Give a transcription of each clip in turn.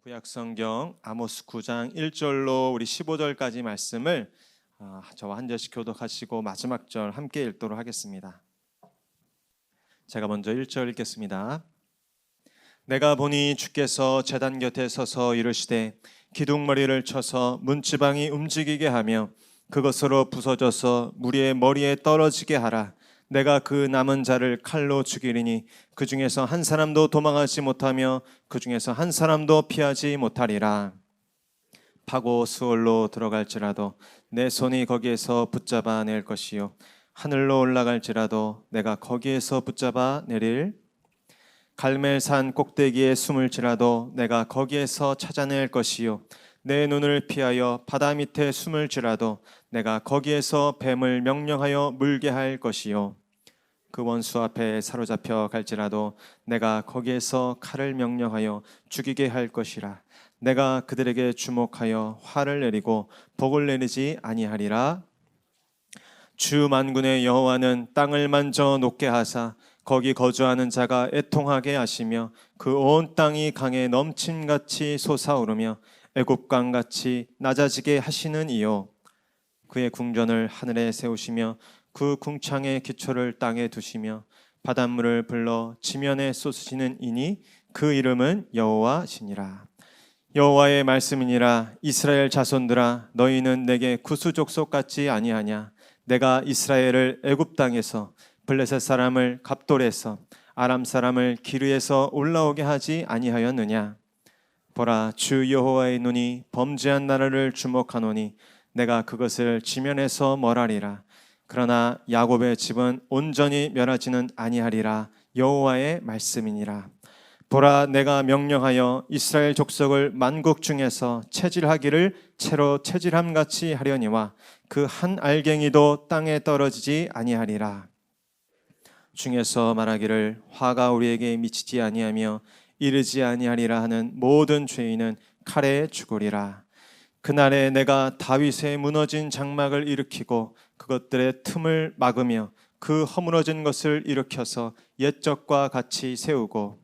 구약성경 아모스 9장 1절로 우리 15절까지 말씀을 저와 한 절씩 교독하시고 마지막 절 함께 읽도록 하겠습니다. 제가 먼저 1절 읽겠습니다. 내가 보니 주께서 제단 곁에 서서 이르시되 기둥머리를 쳐서 문지방이 움직이게 하며 그것으로 부서져서 무리의 머리에 떨어지게 하라. 내가 그 남은 자를 칼로 죽이리니 그 중에서 한 사람도 도망하지 못하며 그 중에서 한 사람도 피하지 못하리라. 파고 수월로 들어갈지라도 내 손이 거기에서 붙잡아 낼 것이요 하늘로 올라갈지라도 내가 거기에서 붙잡아 내릴 갈멜산 꼭대기에 숨을지라도 내가 거기에서 찾아낼 것이요 내 눈을 피하여 바다 밑에 숨을지라도 내가 거기에서 뱀을 명령하여 물게 할 것이요 그 원수 앞에 사로잡혀 갈지라도 내가 거기에서 칼을 명령하여 죽이게 할 것이라. 내가 그들에게 주목하여 화를 내리고 복을 내리지 아니하리라. 주 만군의 여호와는 땅을 만져 높게 하사 거기 거주하는 자가 애통하게 하시며 그 온 땅이 강에 넘침같이 솟아오르며 애굽강같이 낮아지게 하시는 이요 그의 궁전을 하늘에 세우시며 그 궁창의 기초를 땅에 두시며 바닷물을 불러 지면에 쏟으시는 이니 그 이름은 여호와시니라. 여호와의 말씀이니라. 이스라엘 자손들아 너희는 내게 구수 족속 같지 아니하냐. 내가 이스라엘을 애굽 땅에서 블레셋 사람을 갑돌에서 아람 사람을 기르에서 올라오게 하지 아니하였느냐. 보라 주 여호와의 눈이 범죄한 나라를 주목하노니 내가 그것을 지면에서 멸하리라. 그러나 야곱의 집은 온전히 멸하지는 아니하리라. 여호와의 말씀이니라. 보라 내가 명령하여 이스라엘 족속을 만국 중에서 체질하기를 채로 체질함같이 하려니와 그 한 알갱이도 땅에 떨어지지 아니하리라. 중에서 말하기를 화가 우리에게 미치지 아니하며 이르지 아니하리라 하는 모든 죄인은 칼에 죽으리라. 그날에 내가 다윗의 무너진 장막을 일으키고 그것들의 틈을 막으며 그 허물어진 것을 일으켜서 옛적과 같이 세우고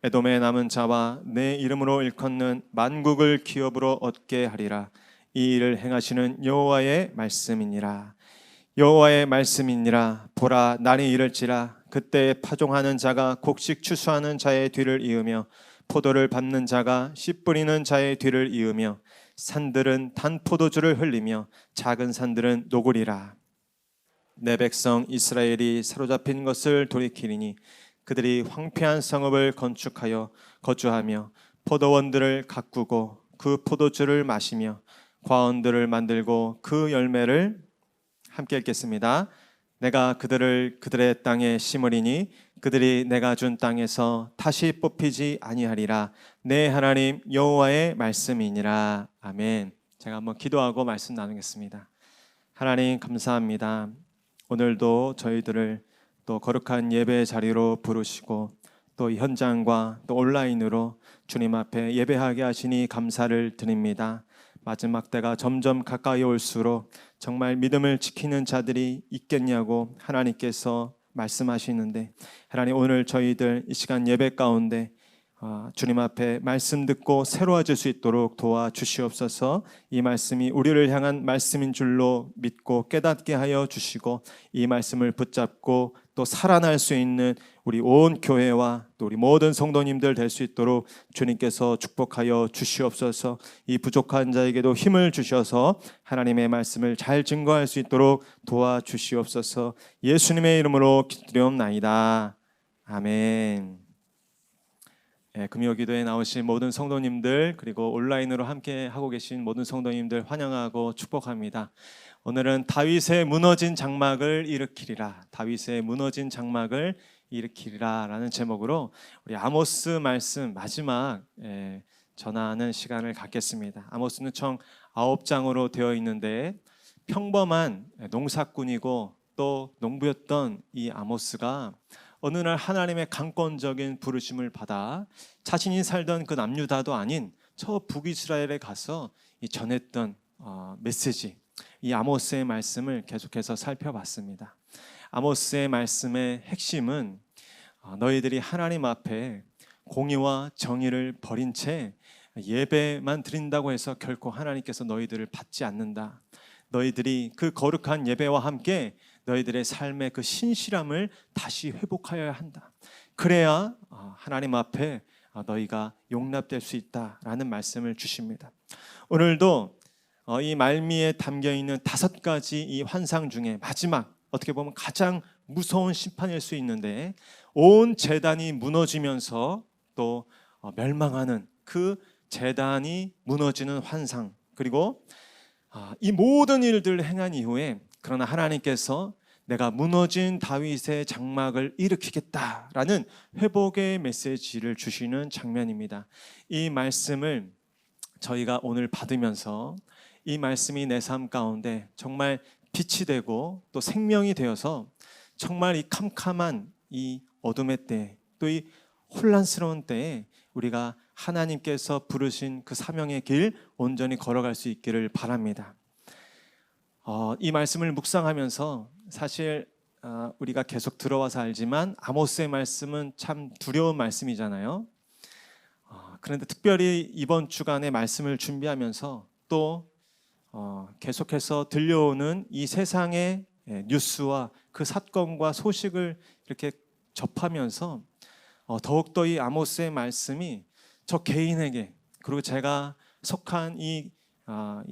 에돔의 남은 자와 내 이름으로 일컫는 만국을 기업으로 얻게 하리라. 이 일을 행하시는 여호와의 말씀이니라. 여호와의 말씀이니라. 보라 날이 이를지라 그때 파종하는 자가 곡식 추수하는 자의 뒤를 이으며 포도를 밟는 자가 씨 뿌리는 자의 뒤를 이으며 산들은 단 포도주를 흘리며 작은 산들은 녹으리라. 내 백성 이스라엘이 사로잡힌 것을 돌이키리니 그들이 황폐한 성읍을 건축하여 거주하며 포도원들을 가꾸고 그 포도주를 마시며 과원들을 만들고 그 열매를 함께 읽겠습니다. 내가 그들을 그들의 땅에 심으리니 그들이 내가 준 땅에서 다시 뽑히지 아니하리라. 내 하나님 여호와의 말씀이니라. 아멘. 제가 한번 기도하고 말씀 나누겠습니다. 하나님 감사합니다. 오늘도 저희들을 또 거룩한 예배 자리로 부르시고 또 현장과 또 온라인으로 주님 앞에 예배하게 하시니 감사를 드립니다. 마지막 때가 점점 가까이 올수록 정말 믿음을 지키는 자들이 있겠냐고 하나님께서 말씀하시는데 하나님 오늘 저희들 이 시간 예배 가운데 주님 앞에 말씀 듣고 새로워질 수 있도록 도와주시옵소서. 이 말씀이 우리를 향한 말씀인 줄로 믿고 깨닫게 하여 주시고 이 말씀을 붙잡고 또 살아날 수 있는 우리 온 교회와 또 우리 모든 성도님들 될 수 있도록 주님께서 축복하여 주시옵소서. 이 부족한 자에게도 힘을 주셔서 하나님의 말씀을 잘 증거할 수 있도록 도와주시옵소서. 예수님의 이름으로 기도드리옵나이다. 아멘. 금요기도에 나오신 모든 성도님들 그리고 온라인으로 함께 하고 계신 모든 성도님들 환영하고 축복합니다. 오늘은 다윗의 무너진 장막을 일으키리라. 다윗의 무너진 장막을 일으키리라 라는 제목으로 우리 아모스 말씀 마지막 전하는 시간을 갖겠습니다. 아모스는 총 9장으로 되어 있는데 평범한 농사꾼이고 또 농부였던 이 아모스가 어느 날 하나님의 강권적인 부르심을 받아 자신이 살던 그 남유다도 아닌 저 북이스라엘에 가서 전했던 메시지, 이 아모스의 말씀을 계속해서 살펴봤습니다. 아모스의 말씀의 핵심은 너희들이 하나님 앞에 공의와 정의를 버린 채 예배만 드린다고 해서 결코 하나님께서 너희들을 받지 않는다. 너희들이 그 거룩한 예배와 함께 너희들의 삶의 그 신실함을 다시 회복하여야 한다. 그래야 하나님 앞에 너희가 용납될 수 있다라는 말씀을 주십니다. 오늘도 이 말미에 담겨있는 5가지 이 환상 중에 마지막, 어떻게 보면 가장 무서운 심판일 수 있는데, 온 제단이 무너지면서 또 멸망하는 그 제단이 무너지는 환상, 그리고 이 모든 일들을 행한 이후에 그러나 하나님께서 내가 무너진 다윗의 장막을 일으키겠다라는 회복의 메시지를 주시는 장면입니다. 이 말씀을 저희가 오늘 받으면서 이 말씀이 내 삶 가운데 정말 빛이 되고 또 생명이 되어서 정말 이 캄캄한 이 어둠의 때, 또 이 혼란스러운 때에 우리가 하나님께서 부르신 그 사명의 길 온전히 걸어갈 수 있기를 바랍니다. 이 말씀을 묵상하면서 사실 우리가 계속 들어와서 알지만 아모스의 말씀은 참 두려운 말씀이잖아요. 그런데 특별히 이번 주간에 말씀을 준비하면서 또 계속해서 들려오는 이 세상의 뉴스와 그 사건과 소식을 이렇게 접하면서 더욱더 이 아모스의 말씀이 저 개인에게, 그리고 제가 속한 이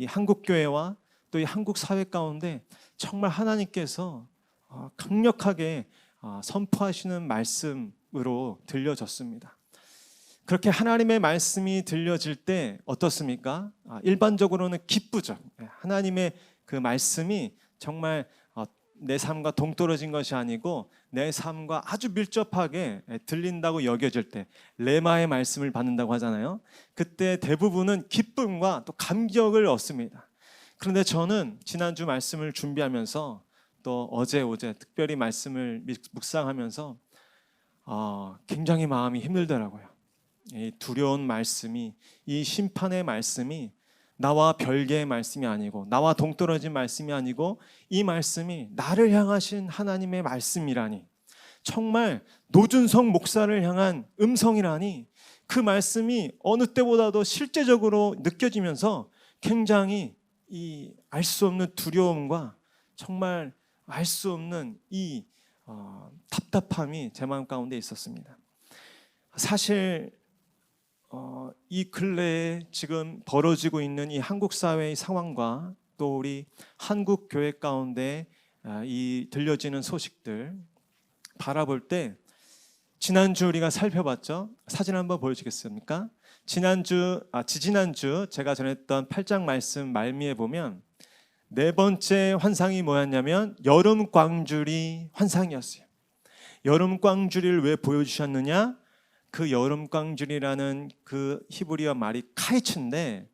한국교회와 또 이 한국 사회 가운데 정말 하나님께서 강력하게 선포하시는 말씀으로 들려졌습니다. 그렇게 하나님의 말씀이 들려질 때 어떻습니까? 일반적으로는 기쁘죠. 하나님의 그 말씀이 정말 내 삶과 동떨어진 것이 아니고 내 삶과 아주 밀접하게 들린다고 여겨질 때, 레마의 말씀을 받는다고 하잖아요. 그때 대부분은 기쁨과 또 감격을 얻습니다. 그런데 저는 지난주 말씀을 준비하면서 또 어제 특별히 말씀을 묵상하면서 굉장히 마음이 힘들더라고요. 이 두려운 말씀이, 이 심판의 말씀이 나와 별개의 말씀이 아니고, 나와 동떨어진 말씀이 아니고, 이 말씀이 나를 향하신 하나님의 말씀이라니, 정말 노준성 목사를 향한 음성이라니, 그 말씀이 어느 때보다도 실제적으로 느껴지면서 굉장히 이 알 수 없는 두려움과 정말 알 수 없는 이 답답함이 제 마음 가운데 있었습니다. 사실 이 근래에 지금 벌어지고 있는 이 한국 사회의 상황과 또 우리 한국 교회 가운데 이 들려지는 소식들 바라볼 때, 지난주 우리가 살펴봤죠. 사진 한번 보여주겠습니까? 지지난주 제가 전했던 8장 말씀 말미에 보면 4번째 환상이 뭐였냐면 여름 광주리 환상이었어요. 여름 광주리를 왜 보여주셨느냐? 그 여름 광주리라는 그 히브리어 말이 카이츠인데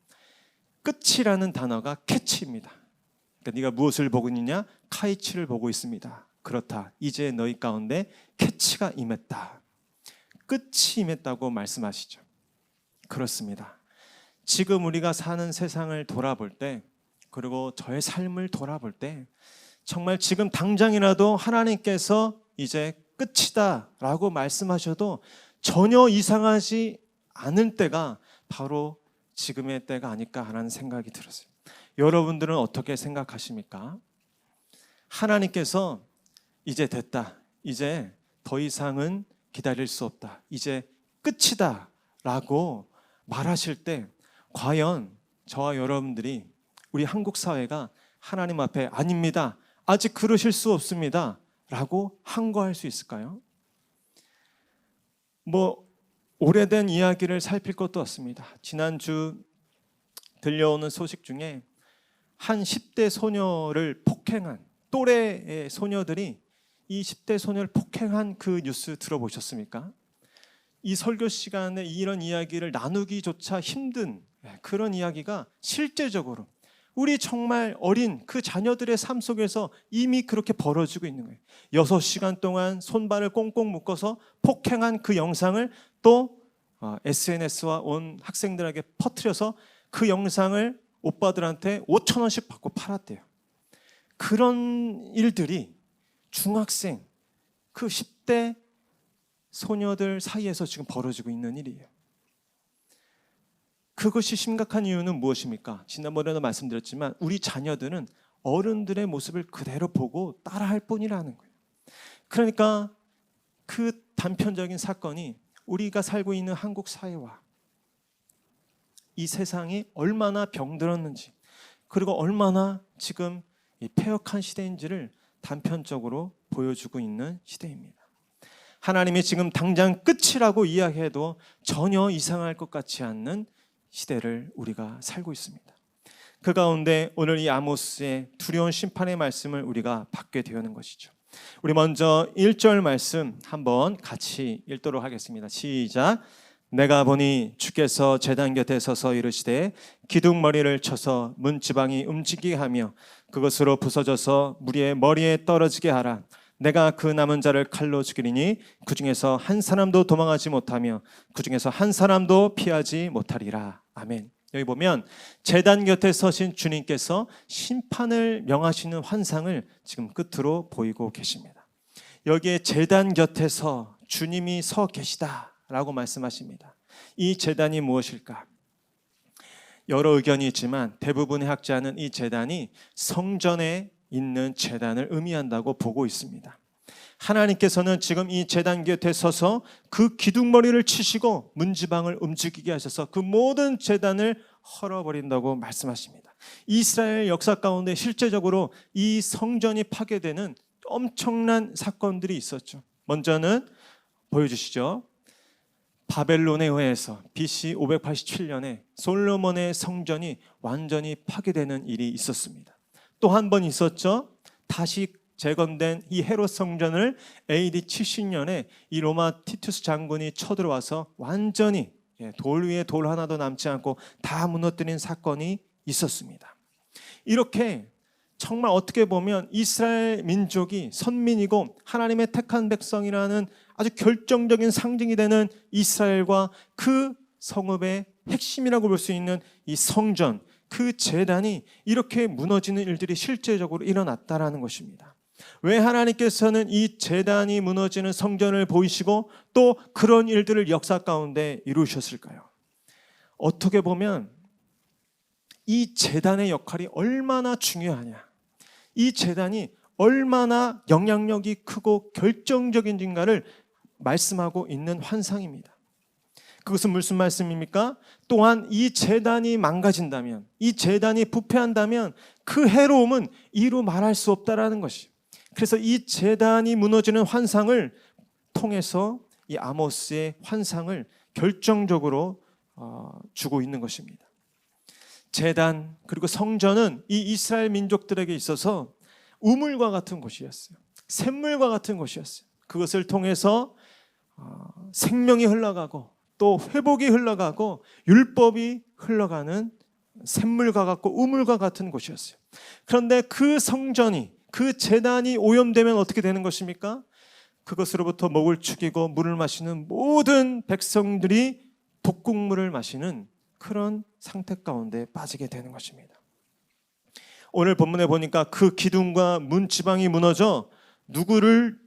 끝이라는 단어가 캐치입니다. 그러니까 네가 무엇을 보고 있느냐? 카이츠를 보고 있습니다. 그렇다. 이제 너희 가운데 캐치가 임했다. 끝이 임했다고 말씀하시죠. 그렇습니다. 지금 우리가 사는 세상을 돌아볼 때, 그리고 저의 삶을 돌아볼 때 정말 지금 당장이라도 하나님께서 이제 끝이다 라고 말씀하셔도 전혀 이상하지 않을 때가 바로 지금의 때가 아닐까 하는 생각이 들었어요. 여러분들은 어떻게 생각하십니까? 하나님께서 이제 됐다, 이제 더 이상은 기다릴 수 없다, 이제 끝이다 라고 말하실 때 과연 저와 여러분들이, 우리 한국 사회가 하나님 앞에 아닙니다, 아직 그러실 수 없습니다 라고 항거할 수 있을까요? 오래된 이야기를 살필 것도 없습니다. 지난주 들려오는 소식 중에 한 10대 소녀를 폭행한, 또래의 소녀들이 이 10대 소녀를 폭행한 그 뉴스 들어보셨습니까? 이 설교 시간에 이런 이야기를 나누기조차 힘든 그런 이야기가 실제적으로 우리 정말 어린 그 자녀들의 삶 속에서 이미 그렇게 벌어지고 있는 거예요. 6시간 동안 손발을 꽁꽁 묶어서 폭행한 그 영상을 또 SNS와 온 학생들에게 퍼뜨려서 그 영상을 오빠들한테 5,000원씩 받고 팔았대요. 그런 일들이 중학생, 그 10대 소녀들 사이에서 지금 벌어지고 있는 일이에요. 그것이 심각한 이유는 무엇입니까? 지난번에도 말씀드렸지만 우리 자녀들은 어른들의 모습을 그대로 보고 따라할 뿐이라는 거예요. 그러니까 그 단편적인 사건이 우리가 살고 있는 한국 사회와 이 세상이 얼마나 병들었는지, 그리고 얼마나 지금 폐역한 시대인지를 단편적으로 보여주고 있는 시대입니다. 하나님이 지금 당장 끝이라고 이야기해도 전혀 이상할 것 같지 않는 시대를 우리가 살고 있습니다. 그 가운데 오늘 이 아모스의 두려운 심판의 말씀을 우리가 받게 되는 것이죠. 우리 먼저 1절 말씀 한번 같이 읽도록 하겠습니다. 시작. 내가 보니 주께서 제단 곁에 서서 이르시되 기둥머리를 쳐서 문지방이 움직이게 하며 그것으로 부서져서 무리의 머리에 떨어지게 하라. 내가 그 남은 자를 칼로 죽이리니 그 중에서 한 사람도 도망하지 못하며 그 중에서 한 사람도 피하지 못하리라. 아멘. 여기 보면 제단 곁에 서신 주님께서 심판을 명하시는 환상을 지금 끝으로 보이고 계십니다. 여기에 제단 곁에서 주님이 서 계시다라고 말씀하십니다. 이 제단이 무엇일까? 여러 의견이 있지만 대부분의 학자는 이 제단이 성전에 있는 제단을 의미한다고 보고 있습니다. 하나님께서는 지금 이 제단 곁에 서서 그 기둥머리를 치시고 문지방을 움직이게 하셔서 그 모든 제단을 헐어버린다고 말씀하십니다. 이스라엘 역사 가운데 실제적으로 이 성전이 파괴되는 엄청난 사건들이 있었죠. 먼저는 보여주시죠. 바벨론에 의해서 BC 587년에 솔로몬의 성전이 완전히 파괴되는 일이 있었습니다. 또 한 번 있었죠. 다시 재건된 이 헤롯 성전을 AD 70년에 이 로마 티투스 장군이 쳐들어와서 완전히 돌 위에 돌 하나도 남지 않고 다 무너뜨린 사건이 있었습니다. 이렇게 정말 어떻게 보면 이스라엘 민족이 선민이고 하나님의 택한 백성이라는 아주 결정적인 상징이 되는 이스라엘과 그 성읍의 핵심이라고 볼 수 있는 이 성전, 그 제단이 이렇게 무너지는 일들이 실제적으로 일어났다라는 것입니다. 왜 하나님께서는 이 제단이 무너지는 성전을 보이시고 또 그런 일들을 역사 가운데 이루셨을까요? 어떻게 보면 이 제단의 역할이 얼마나 중요하냐, 이 제단이 얼마나 영향력이 크고 결정적인지를 말씀하고 있는 환상입니다. 그것은 무슨 말씀입니까? 또한 이 제단이 망가진다면, 이 제단이 부패한다면 그 해로움은 이루 말할 수 없다라는 것이. 그래서 이 제단이 무너지는 환상을 통해서 이 아모스의 환상을 결정적으로 주고 있는 것입니다. 제단 그리고 성전은 이 이스라엘 민족들에게 있어서 우물과 같은 곳이었어요. 샘물과 같은 곳이었어요. 그것을 통해서 생명이 흘러가고 또 회복이 흘러가고 율법이 흘러가는 샘물과 같고 우물과 같은 곳이었어요. 그런데 그 성전이, 그 제단이 오염되면 어떻게 되는 것입니까? 그것으로부터 목을 축이고 물을 마시는 모든 백성들이 독국물을 마시는 그런 상태 가운데 빠지게 되는 것입니다. 오늘 본문에 보니까 그 기둥과 문지방이 무너져 누구를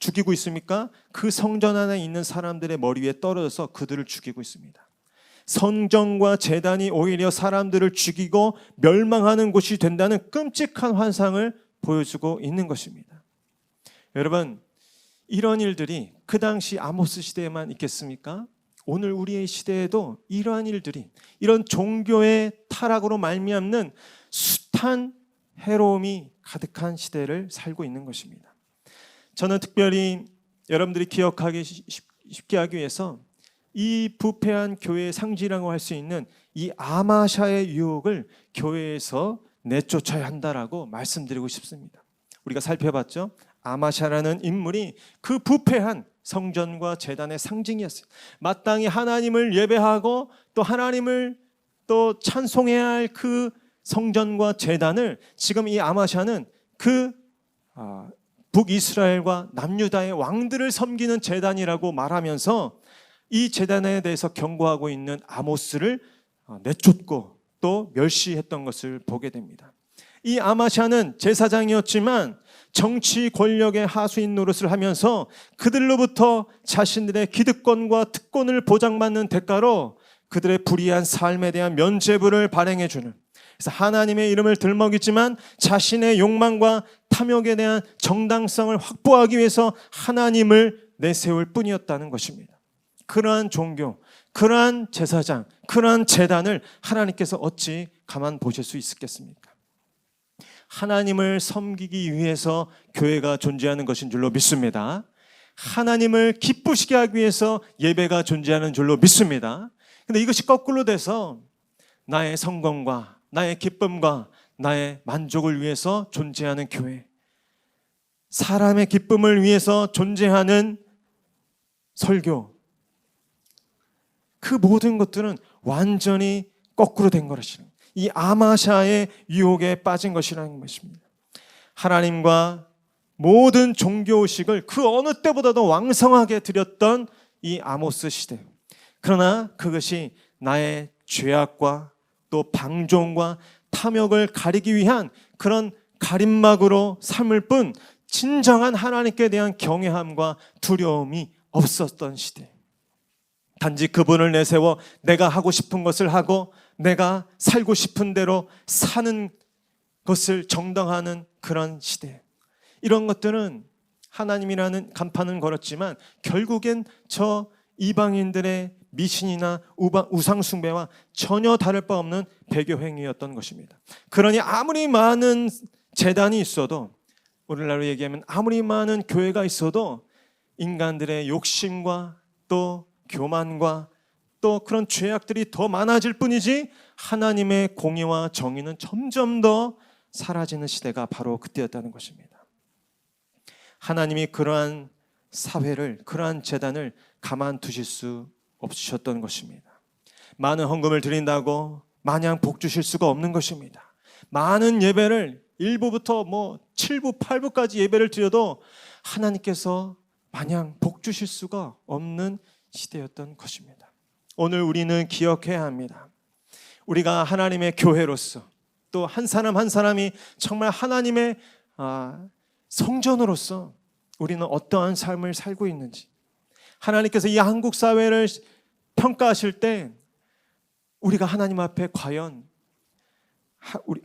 죽이고 있습니까? 그 성전 안에 있는 사람들의 머리 위에 떨어져서 그들을 죽이고 있습니다. 성전과 제단이 오히려 사람들을 죽이고 멸망하는 곳이 된다는 끔찍한 환상을 보여주고 있는 것입니다. 여러분, 이런 일들이 그 당시 아모스 시대에만 있겠습니까? 오늘 우리의 시대에도 이러한 일들이, 이런 종교의 타락으로 말미암는 숱한 해로움이 가득한 시대를 살고 있는 것입니다. 저는 특별히 여러분들이 기억하기 쉽게 하기 위해서 이 부패한 교회의 상징이라고 할 수 있는 이 아마샤의 유혹을 교회에서 내쫓아야 한다라고 말씀드리고 싶습니다. 우리가 살펴봤죠? 아마샤라는 인물이 그 부패한 성전과 제단의 상징이었어요. 마땅히 하나님을 예배하고 또 하나님을 또 찬송해야 할 그 성전과 제단을 지금 이 아마샤는 그 북이스라엘과 남유다의 왕들을 섬기는 제단이라고 말하면서 이 제단에 대해서 경고하고 있는 아모스를 내쫓고 또 멸시했던 것을 보게 됩니다. 이 아마샤는 제사장이었지만 정치 권력의 하수인 노릇을 하면서 그들로부터 자신들의 기득권과 특권을 보장받는 대가로 그들의 불의한 삶에 대한 면죄부를 발행해 주는, 그래서 하나님의 이름을 들먹이지만 자신의 욕망과 탐욕에 대한 정당성을 확보하기 위해서 하나님을 내세울 뿐이었다는 것입니다. 그러한 종교, 그러한 제사장, 그러한 제단을 하나님께서 어찌 가만 보실 수 있겠습니까? 하나님을 섬기기 위해서 교회가 존재하는 것인 줄로 믿습니다. 하나님을 기쁘시게 하기 위해서 예배가 존재하는 줄로 믿습니다. 근데 이것이 거꾸로 돼서 나의 성공과 나의 기쁨과 나의 만족을 위해서 존재하는 교회, 사람의 기쁨을 위해서 존재하는 설교, 그 모든 것들은 완전히 거꾸로 된 것이라는, 이 아마샤의 유혹에 빠진 것이라는 것입니다. 하나님과 모든 종교의식을 그 어느 때보다도 왕성하게 드렸던 이 아모스 시대, 그러나 그것이 나의 죄악과 또 방종과 탐욕을 가리기 위한 그런 가림막으로 삼을 뿐 진정한 하나님께 대한 경외함과 두려움이 없었던 시대. 단지 그분을 내세워 내가 하고 싶은 것을 하고 내가 살고 싶은 대로 사는 것을 정당화하는 그런 시대. 이런 것들은 하나님이라는 간판은 걸었지만 결국엔 저 이방인들의 미신이나 우상 숭배와 전혀 다를 바 없는 배교 행위였던 것입니다. 그러니 아무리 많은 제단이 있어도, 오늘날로 얘기하면 아무리 많은 교회가 있어도 인간들의 욕심과 또 교만과 또 그런 죄악들이 더 많아질 뿐이지 하나님의 공의와 정의는 점점 더 사라지는 시대가 바로 그때였다는 것입니다. 하나님이 그러한 사회를, 그러한 제단을 가만두실 수 없으셨던 것입니다. 많은 헌금을 드린다고 마냥 복 주실 수가 없는 것입니다. 많은 예배를 1부부터 7부, 8부까지 예배를 드려도 하나님께서 마냥 복 주실 수가 없는 시대였던 것입니다. 오늘 우리는 기억해야 합니다. 우리가 하나님의 교회로서, 또 한 사람 한 사람이 정말 하나님의 성전으로서 우리는 어떠한 삶을 살고 있는지, 하나님께서 이 한국 사회를 평가하실 때 우리가 하나님 앞에 과연 우리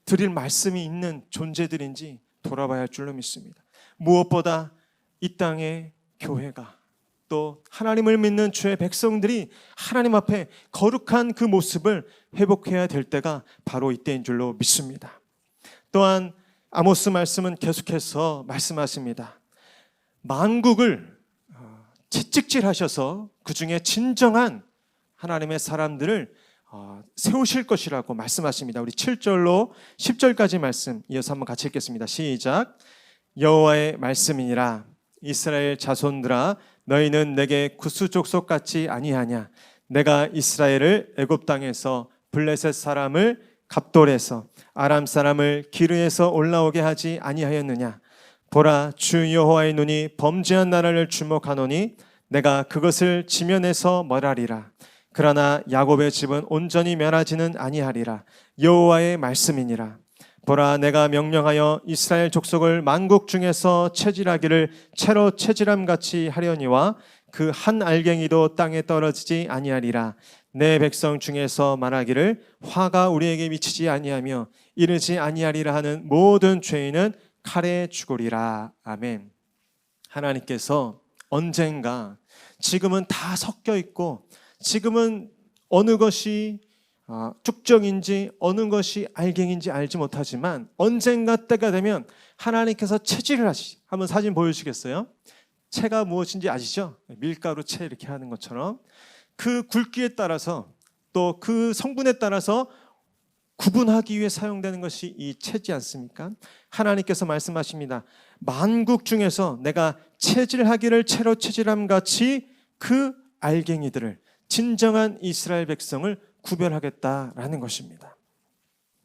드릴 말씀이 있는 존재들인지 돌아봐야 할 줄로 믿습니다. 무엇보다 이 땅의 교회가, 또 하나님을 믿는 주의 백성들이 하나님 앞에 거룩한 그 모습을 회복해야 될 때가 바로 이때인 줄로 믿습니다. 또한 아모스 말씀은 계속해서 말씀하십니다. 만국을 채찍질하셔서 그 중에 진정한 하나님의 사람들을 세우실 것이라고 말씀하십니다. 우리 7절로 10절까지 말씀 이어서 한번 같이 읽겠습니다. 시작. 여호와의 말씀이니라. 이스라엘 자손들아, 너희는 내게 구스 족속 같지 아니하냐? 내가 이스라엘을 애굽 땅에서 블레셋 사람을 갑돌에서 아람 사람을 기르에서 올라오게 하지 아니하였느냐? 보라, 주 여호와의 눈이 범죄한 나라를 주목하노니 내가 그것을 지면에서 멸하리라. 그러나 야곱의 집은 온전히 멸하지는 아니하리라. 여호와의 말씀이니라. 보라, 내가 명령하여 이스라엘 족속을 만국 중에서 채질하기를 채로 채질함 같이 하려니와 그 한 알갱이도 땅에 떨어지지 아니하리라. 내 백성 중에서 말하기를 화가 우리에게 미치지 아니하며 이르지 아니하리라 하는 모든 죄인은 칼에 죽으리라. 아멘. 하나님께서 언젠가, 지금은 다 섞여 있고 지금은 어느 것이 쭉정인지 어느 것이 알갱인지 알지 못하지만 언젠가 때가 되면 하나님께서 채질을 하시죠. 한번 사진 보여주시겠어요? 채가 무엇인지 아시죠? 밀가루 채 이렇게 하는 것처럼 그 굵기에 따라서 또 그 성분에 따라서 구분하기 위해 사용되는 것이 이 채지 않습니까? 하나님께서 말씀하십니다. 만국 중에서 내가 채질하기를 채로 채질함 같이 그 알갱이들을, 진정한 이스라엘 백성을 구별하겠다라는 것입니다.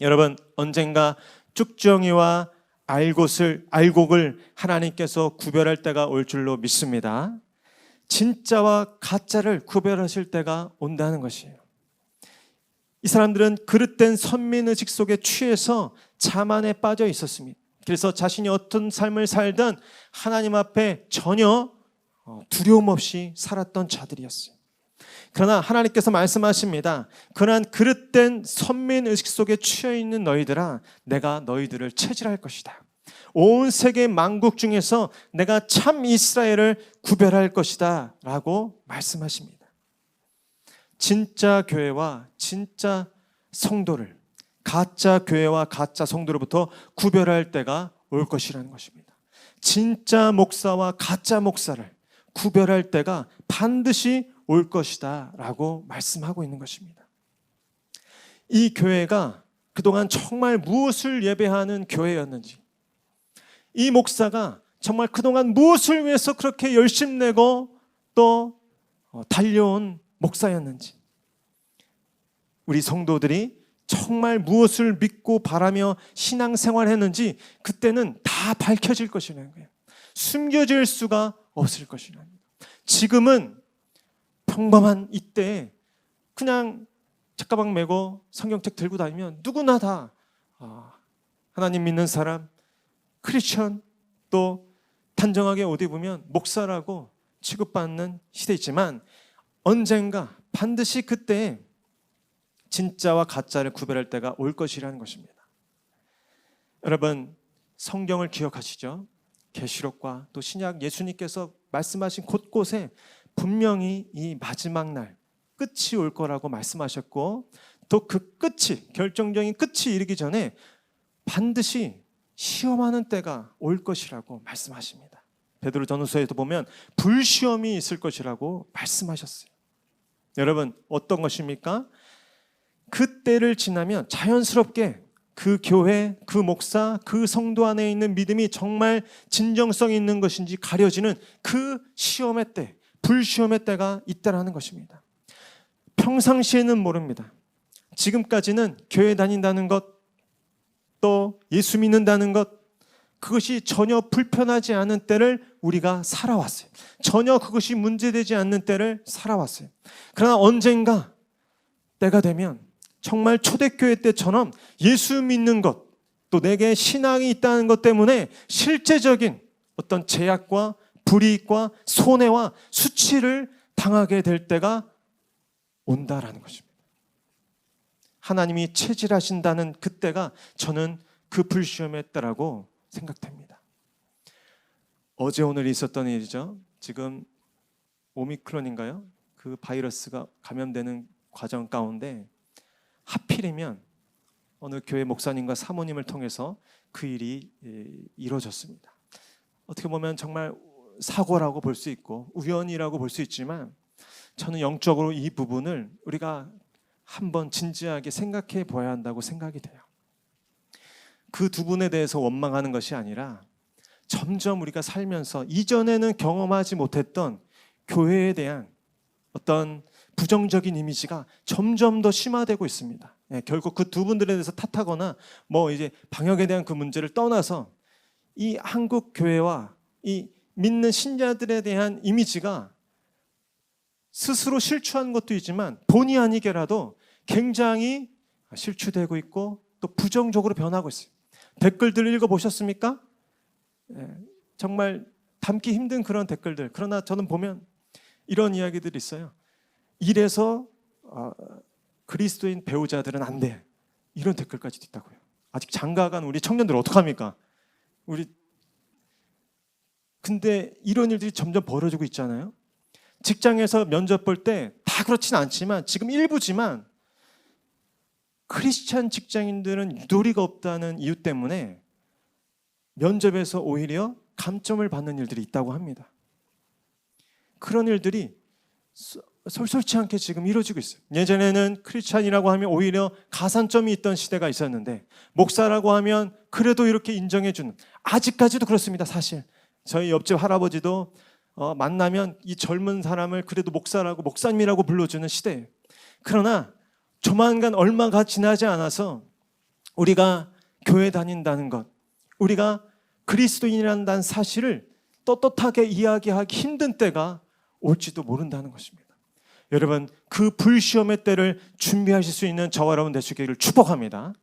여러분, 언젠가 쭉정이와 알곡을 하나님께서 구별할 때가 올 줄로 믿습니다. 진짜와 가짜를 구별하실 때가 온다는 것이에요. 이 사람들은 그릇된 선민의식 속에 취해서 자만에 빠져 있었습니다. 그래서 자신이 어떤 삶을 살든 하나님 앞에 전혀 두려움 없이 살았던 자들이었어요. 그러나 하나님께서 말씀하십니다. 그러한 그릇된 선민 의식 속에 취해 있는 너희들아, 내가 너희들을 체질할 것이다. 온 세계 만국 중에서 내가 참 이스라엘을 구별할 것이다 라고 말씀하십니다. 진짜 교회와 진짜 성도를, 가짜 교회와 가짜 성도로부터 구별할 때가 올 것이라는 것입니다. 진짜 목사와 가짜 목사를 구별할 때가 반드시 올 것이다 라고 말씀하고 있는 것입니다. 이 교회가 그동안 정말 무엇을 예배하는 교회였는지, 이 목사가 정말 그동안 무엇을 위해서 그렇게 열심내고 또 달려온 목사였는지, 우리 성도들이 정말 무엇을 믿고 바라며 신앙생활했는지 그때는 다 밝혀질 것이라는 거예요. 숨겨질 수가 없을 것이라는 거예요. 지금은 평범한 이때에 그냥 책가방 메고 성경책 들고 다니면 누구나 다 하나님 믿는 사람, 크리스천, 또 단정하게 옷 입으면 목사라고 취급받는 시대이지만 언젠가 반드시 그때에 진짜와 가짜를 구별할 때가 올 것이라는 것입니다. 여러분, 성경을 기억하시죠? 계시록과 또 신약 예수님께서 말씀하신 곳곳에 분명히 이 마지막 날 끝이 올 거라고 말씀하셨고, 또 그 끝이, 결정적인 끝이 이르기 전에 반드시 시험하는 때가 올 것이라고 말씀하십니다. 베드로전후서에도 보면 불시험이 있을 것이라고 말씀하셨어요. 여러분, 어떤 것입니까? 그 때를 지나면 자연스럽게 그 교회, 그 목사, 그 성도 안에 있는 믿음이 정말 진정성 있는 것인지 가려지는 그 시험의 때, 불시험의 때가 있다라는 것입니다. 평상시에는 모릅니다. 지금까지는 교회 다닌다는 것, 또 예수 믿는다는 것, 그것이 전혀 불편하지 않은 때를 우리가 살아왔어요. 전혀 그것이 문제되지 않는 때를 살아왔어요. 그러나 언젠가 때가 되면 정말 초대교회 때처럼 예수 믿는 것, 또 내게 신앙이 있다는 것 때문에 실제적인 어떤 제약과 불이익과 손해와 수치를 당하게 될 때가 온다라는 것입니다. 하나님이 체질하신다는 그때가 저는 그 불시험의 때라고 생각됩니다. 어제 오늘 있었던 일이죠. 지금 오미크론인가요? 그 바이러스가 감염되는 과정 가운데 하필이면 어느 교회 목사님과 사모님을 통해서 그 일이 이루어졌습니다. 어떻게 보면 정말 사고라고 볼 수 있고 우연이라고 볼 수 있지만 저는 영적으로 이 부분을 우리가 한번 진지하게 생각해 보아야 한다고 생각이 돼요. 그 두 분에 대해서 원망하는 것이 아니라 점점 우리가 살면서 이전에는 경험하지 못했던 교회에 대한 어떤 부정적인 이미지가 점점 더 심화되고 있습니다. 결국 그 두 분들에 대해서 탓하거나 이제 방역에 대한 그 문제를 떠나서 이 한국 교회와 이 믿는 신자들에 대한 이미지가 스스로 실추한 것도 있지만 본의 아니게라도 굉장히 실추되고 있고 또 부정적으로 변하고 있어요. 댓글들 읽어보셨습니까? 정말 담기 힘든 그런 댓글들. 그러나 저는 보면 이런 이야기들이 있어요. 이래서 그리스도인 배우자들은 안 돼. 이런 댓글까지도 있다고요. 아직 장가간 우리 청년들 어떡합니까? 근데 이런 일들이 점점 벌어지고 있잖아요. 직장에서 면접 볼 때 다 그렇진 않지만 지금 일부지만 크리스찬 직장인들은 유도리가 없다는 이유 때문에 면접에서 오히려 감점을 받는 일들이 있다고 합니다. 그런 일들이 솔솔치 않게 지금 이루어지고 있어요. 예전에는 크리스찬이라고 하면 오히려 가산점이 있던 시대가 있었는데 목사라고 하면 그래도 이렇게 인정해주는, 아직까지도 그렇습니다. 사실 저희 옆집 할아버지도 만나면 이 젊은 사람을 그래도 목사라고, 목사님이라고 불러주는 시대예요. 그러나 조만간 얼마가 지나지 않아서 우리가 교회 다닌다는 것, 우리가 그리스도인이라는 사실을 떳떳하게 이야기하기 힘든 때가 올지도 모른다는 것입니다. 여러분, 그 불시험의 때를 준비하실 수 있는 저와 여러분 되시기를 축복합니다.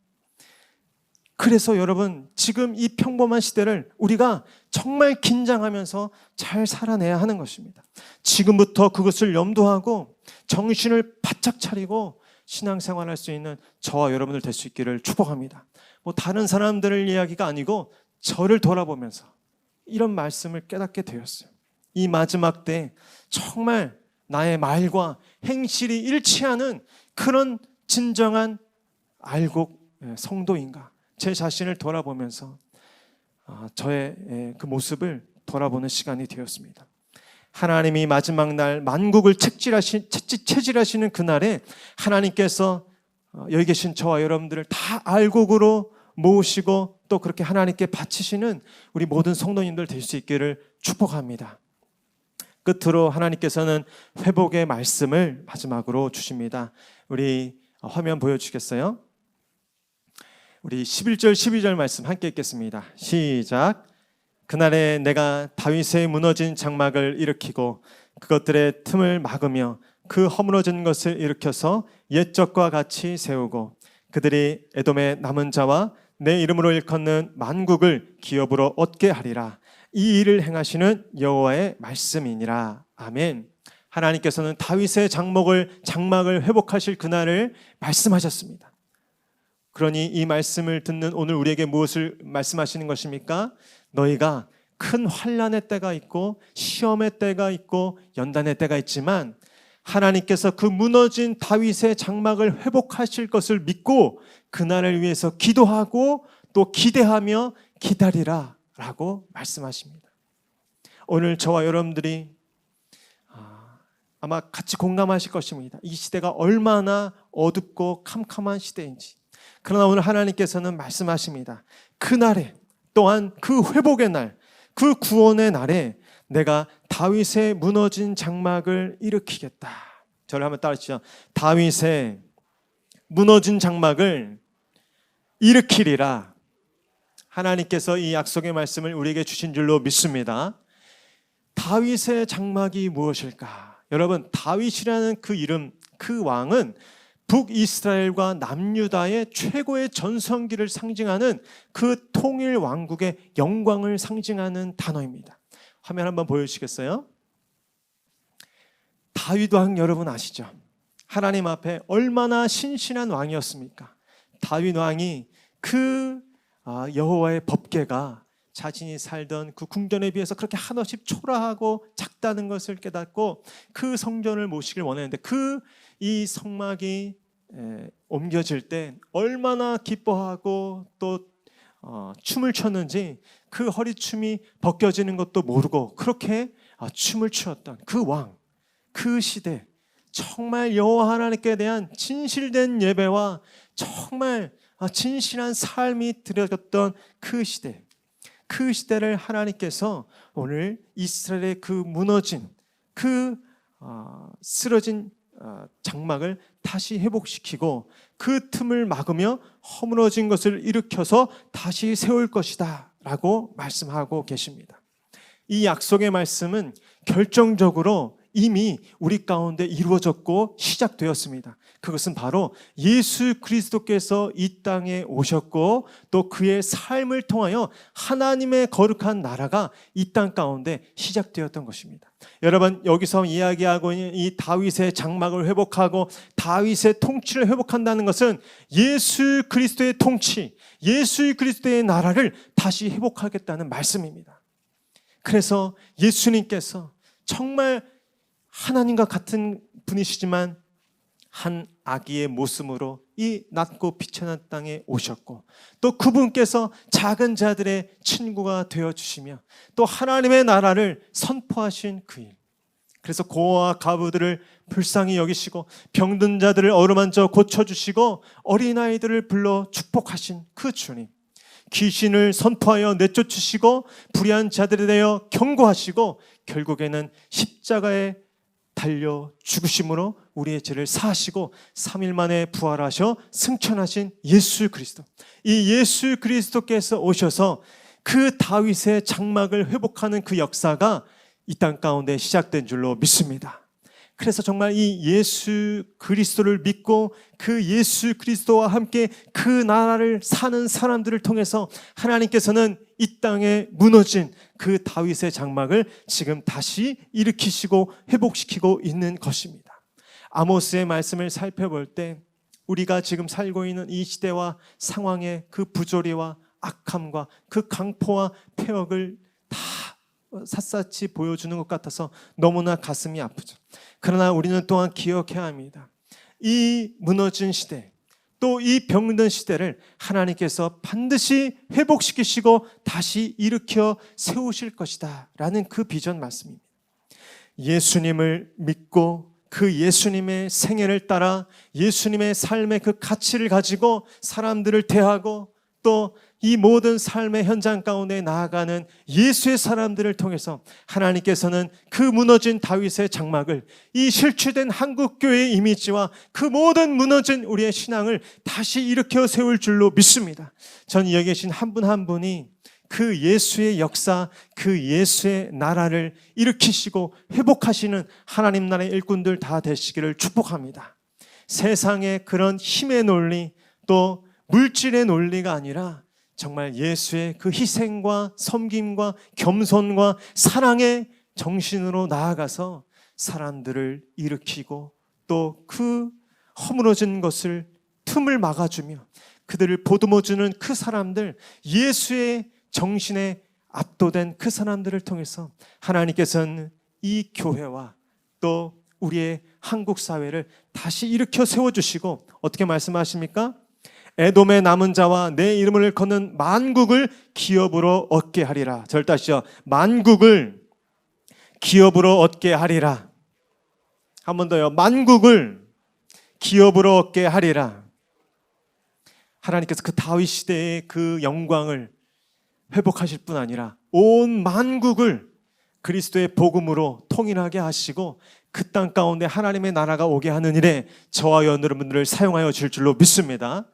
그래서 여러분, 지금 이 평범한 시대를 우리가 정말 긴장하면서 잘 살아내야 하는 것입니다. 지금부터 그것을 염두하고 정신을 바짝 차리고 신앙생활할 수 있는 저와 여러분들 될 수 있기를 축복합니다. 다른 사람들을 이야기가 아니고 저를 돌아보면서 이런 말씀을 깨닫게 되었어요. 이 마지막 때 정말 나의 말과 행실이 일치하는 그런 진정한 알곡 성도인가, 제 자신을 돌아보면서 저의 그 모습을 돌아보는 시간이 되었습니다. 하나님이 마지막 날 만국을 채질하시는 그날에 하나님께서 여기 계신 저와 여러분들을 다 알곡으로 모으시고 또 그렇게 하나님께 바치시는 우리 모든 성도님들 될 수 있기를 축복합니다. 끝으로 하나님께서는 회복의 말씀을 마지막으로 주십니다. 우리 화면 보여주시겠어요? 우리 11절 12절 말씀 함께 읽겠습니다. 시작. 그날에 내가 다윗의 무너진 장막을 일으키고 그것들의 틈을 막으며 그 허물어진 것을 일으켜서 옛적과 같이 세우고 그들이 에돔의 남은 자와 내 이름으로 일컫는 만국을 기업으로 얻게 하리라. 이 일을 행하시는 여호와의 말씀이니라. 아멘. 하나님께서는 다윗의 장막을 회복하실 그날을 말씀하셨습니다. 그러니 이 말씀을 듣는 오늘 우리에게 무엇을 말씀하시는 것입니까? 너희가 큰 환난의 때가 있고 시험의 때가 있고 연단의 때가 있지만 하나님께서 그 무너진 다윗의 장막을 회복하실 것을 믿고 그날을 위해서 기도하고 또 기대하며 기다리라 라고 말씀하십니다. 오늘 저와 여러분들이 아마 같이 공감하실 것입니다. 이 시대가 얼마나 어둡고 캄캄한 시대인지. 그러나 오늘 하나님께서는 말씀하십니다. 그날에 또한 그 회복의 날, 그 구원의 날에 내가 다윗의 무너진 장막을 일으키겠다. 저를 한번 따라하시죠. 다윗의 무너진 장막을 일으키리라. 하나님께서 이 약속의 말씀을 우리에게 주신 줄로 믿습니다. 다윗의 장막이 무엇일까? 여러분, 다윗이라는 그 이름, 그 왕은 북이스라엘과 남유다의 최고의 전성기를 상징하는 그 통일 왕국의 영광을 상징하는 단어입니다. 화면 한번 보여주시겠어요? 다윗 왕 여러분 아시죠? 하나님 앞에 얼마나 신실한 왕이었습니까? 다윗 왕이 그 여호와의 법궤가 자신이 살던 그 궁전에 비해서 그렇게 한없이 초라하고 작다는 것을 깨닫고 그 성전을 모시길 원했는데 이 성막이 옮겨질 때 얼마나 기뻐하고 또 춤을 췄는지 그 허리춤이 벗겨지는 것도 모르고 그렇게 춤을 추었던 그 왕, 그 시대, 정말 여호와 하나님께 대한 진실된 예배와 정말 진실한 삶이 드려졌던 그 시대, 그 시대를 하나님께서 오늘 이스라엘의 그 무너진 그 쓰러진 장막을 다시 회복시키고 그 틈을 막으며 허물어진 것을 일으켜서 다시 세울 것이다 라고 말씀하고 계십니다. 이 약속의 말씀은 결정적으로 이미 우리 가운데 이루어졌고 시작되었습니다. 그것은 바로 예수 그리스도께서 이 땅에 오셨고 또 그의 삶을 통하여 하나님의 거룩한 나라가 이 땅 가운데 시작되었던 것입니다. 여러분, 여기서 이야기하고 있는 이 다윗의 장막을 회복하고 다윗의 통치를 회복한다는 것은 예수 그리스도의 통치, 예수 그리스도의 나라를 다시 회복하겠다는 말씀입니다. 그래서 예수님께서 정말 하나님과 같은 분이시지만 한 아기의 모습으로 이 낮고 비천한 땅에 오셨고 또 그분께서 작은 자들의 친구가 되어주시며 또 하나님의 나라를 선포하신 그 일, 그래서 고아와 과부들을 불쌍히 여기시고 병든 자들을 어루만져 고쳐주시고 어린아이들을 불러 축복하신 그 주님, 귀신을 선포하여 내쫓으시고 불의한 자들에 대하여 경고하시고 결국에는 십자가에 달려 죽으심으로 우리의 죄를 사하시고 3일 만에 부활하셔 승천하신 예수 그리스도, 이 예수 그리스도께서 오셔서 그 다윗의 장막을 회복하는 그 역사가 이 땅 가운데 시작된 줄로 믿습니다. 그래서 정말 이 예수 그리스도를 믿고 그 예수 그리스도와 함께 그 나라를 사는 사람들을 통해서 하나님께서는 이 땅에 무너진 그 다윗의 장막을 지금 다시 일으키시고 회복시키고 있는 것입니다. 아모스의 말씀을 살펴볼 때 우리가 지금 살고 있는 이 시대와 상황의 그 부조리와 악함과 그 강포와 폐역을 다 샅샅이 보여주는 것 같아서 너무나 가슴이 아프죠. 그러나 우리는 또한 기억해야 합니다. 이 무너진 시대, 또 이 병든 시대를 하나님께서 반드시 회복시키시고 다시 일으켜 세우실 것이다 라는 그 비전 말씀입니다. 예수님을 믿고 그 예수님의 생애를 따라 예수님의 삶의 그 가치를 가지고 사람들을 대하고 또 이 모든 삶의 현장 가운데 나아가는 예수의 사람들을 통해서 하나님께서는 그 무너진 다윗의 장막을 이 실추된 한국교회의 이미지와 그 모든 무너진 우리의 신앙을 다시 일으켜 세울 줄로 믿습니다. 전 여기 계신 한 분 한 분이 그 예수의 역사, 그 예수의 나라를 일으키시고 회복하시는 하나님 나라의 일꾼들 다 되시기를 축복합니다. 세상의 그런 힘의 논리 또 물질의 논리가 아니라 정말 예수의 그 희생과 섬김과 겸손과 사랑의 정신으로 나아가서 사람들을 일으키고 또 그 허물어진 것을 틈을 막아주며 그들을 보듬어주는 그 사람들, 예수의 정신에 압도된 그 사람들을 통해서 하나님께서는 이 교회와 또 우리의 한국 사회를 다시 일으켜 세워주시고 어떻게 말씀하십니까? 에돔의 남은 자와 내 이름을 거는 만국을 기업으로 얻게 하리라. 절다시요. 만국을 기업으로 얻게 하리라. 한 번 더요. 만국을 기업으로 얻게 하리라. 하나님께서 그 다윗 시대의 그 영광을 회복하실 뿐 아니라 온 만국을 그리스도의 복음으로 통일하게 하시고 그 땅 가운데 하나님의 나라가 오게 하는 일에 저와 여러분들을 사용하여 줄 줄로 믿습니다.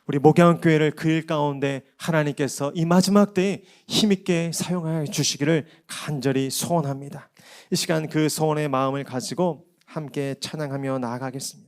우리 목양교회를 그 일 가운데 하나님께서 이 마지막 때에 힘있게 사용하여 주시기를 간절히 소원합니다. 이 시간 그 소원의 마음을 가지고 함께 찬양하며 나아가겠습니다.